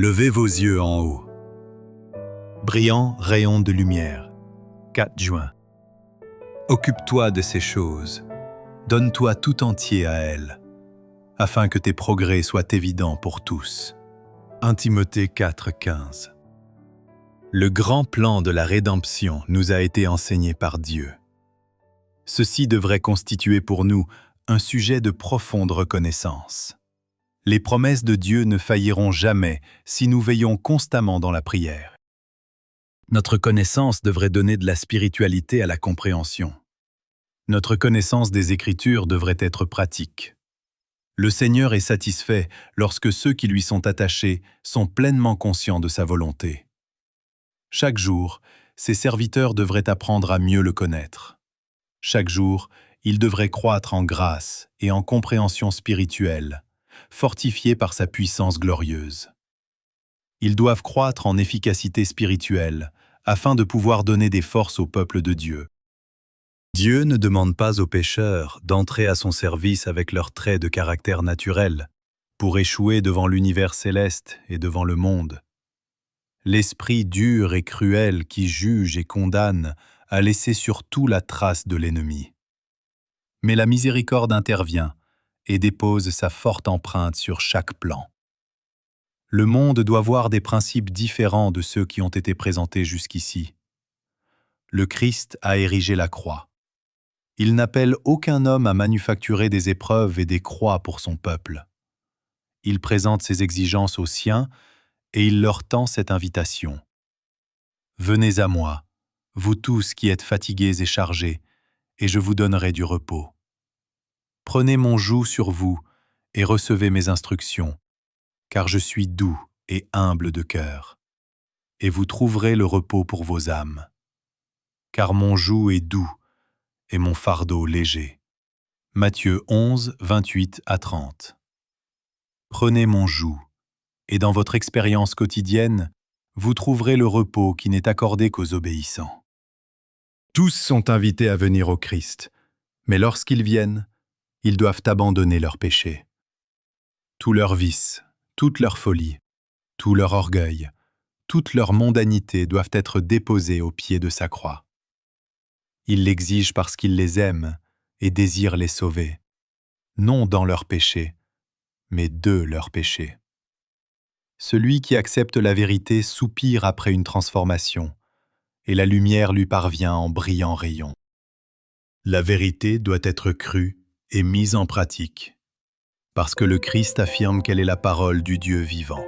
Levez vos yeux en haut. Brillant rayon de lumière. 4 juin. Occupe-toi de ces choses. Donne-toi tout entier à elles, afin que tes progrès soient évidents pour tous. 1 Timothée 4,15. Le grand plan de la rédemption nous a été enseigné par Dieu. Ceci devrait constituer pour nous un sujet de profonde reconnaissance. Les promesses de Dieu ne failliront jamais si nous veillons constamment dans la prière. Notre connaissance devrait donner de la spiritualité à la compréhension. Notre connaissance des Écritures devrait être pratique. Le Seigneur est satisfait lorsque ceux qui lui sont attachés sont pleinement conscients de sa volonté. Chaque jour, ses serviteurs devraient apprendre à mieux le connaître. Chaque jour, ils devraient croître en grâce et en compréhension spirituelle, fortifiés par sa puissance glorieuse. Ils doivent croître en efficacité spirituelle, afin de pouvoir donner des forces au peuple de Dieu. Dieu ne demande pas aux pécheurs d'entrer à son service avec leurs traits de caractère naturel, pour échouer devant l'univers céleste et devant le monde. L'esprit dur et cruel qui juge et condamne a laissé sur tout la trace de l'ennemi. Mais la miséricorde intervient et dépose sa forte empreinte sur chaque plan. Le monde doit voir des principes différents de ceux qui ont été présentés jusqu'ici. Le Christ a érigé la croix. Il n'appelle aucun homme à manufacturer des épreuves et des croix pour son peuple. Il présente ses exigences aux siens et il leur tend cette invitation. « Venez à moi, vous tous qui êtes fatigués et chargés, et je vous donnerai du repos. Prenez mon joug sur vous et recevez mes instructions, car je suis doux et humble de cœur, et vous trouverez le repos pour vos âmes. Car mon joug est doux et mon fardeau léger. » Matthieu 11, 28 à 30. Prenez mon joug, et dans votre expérience quotidienne, vous trouverez le repos qui n'est accordé qu'aux obéissants. Tous sont invités à venir au Christ, mais lorsqu'ils viennent, ils doivent abandonner leurs péchés. Tous leurs vices, toute leur folie, tout leur orgueil, toute leur mondanité doivent être déposés au pied de sa croix. Il l'exige parce qu'il les aime et désire les sauver, non dans leurs péchés, mais de leurs péchés. Celui qui accepte la vérité soupire après une transformation, et la lumière lui parvient en brillants rayons. La vérité doit être crue et mise en pratique, parce que le Christ affirme qu'elle est la parole du Dieu vivant.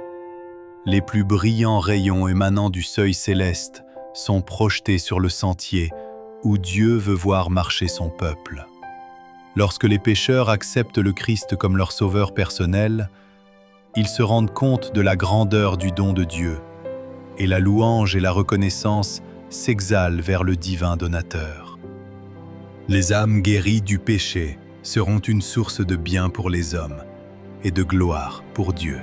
Les plus brillants rayons émanant du seuil céleste sont projetés sur le sentier où Dieu veut voir marcher son peuple. Lorsque les pécheurs acceptent le Christ comme leur sauveur personnel, ils se rendent compte de la grandeur du don de Dieu, et la louange et la reconnaissance s'exhalent vers le divin donateur. Les âmes guéries du péché seront une source de bien pour les hommes et de gloire pour Dieu.